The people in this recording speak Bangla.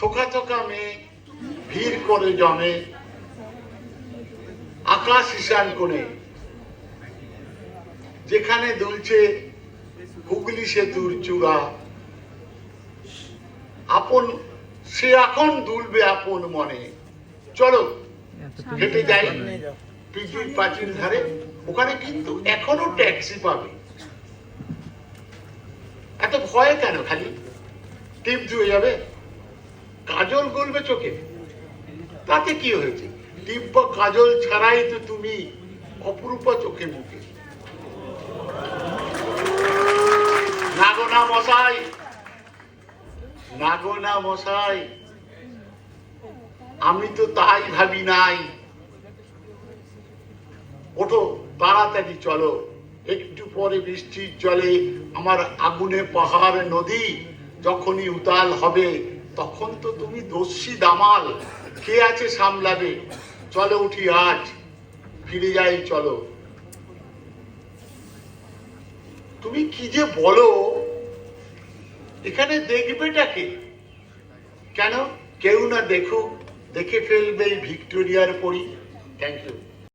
থোকা থোকা মেয়ে ভিড় করে জমে আকাশ ঈশান করে, যেখানে দুলছে হুগলি সেতুর চূড়া, আপন সে এখন দুলবে আপন মনে। চলো হেঁটে যাই পিজির প্রাচীর ধারে, ওখানে কিন্তু এখনো ট্যাক্সি পাবে। এত ভয় কেন? খালি টিপ ধুয়ে যাবে, কাজল গলবে চোখে, তাতে কি হয়েছে? টিপ বা কাজল ছাড়াই তো তুমি অপরূপা চোখে মুখে। নাগনা মশাই, নাগনা মশাই, আমি তো তাই ভাবি নাই। ওঠো তাড়াতাড়ি চলো, একটু পরে বৃষ্টির জলে আমার আগুনে পাহাড় নদী যখনই উতাল হবে, তখন তো তুমি দস্যি দামাল, কে আছে সামলাবে? চলো উঠি আজ, ফিরে যাই চলো। তুমি কি যে বলো, এখানে দেখবেটাকে? কেন কেউ না দেখুক, দেখে ফেলবে এই ভিক্টোরিয়ার পরি। Thank you.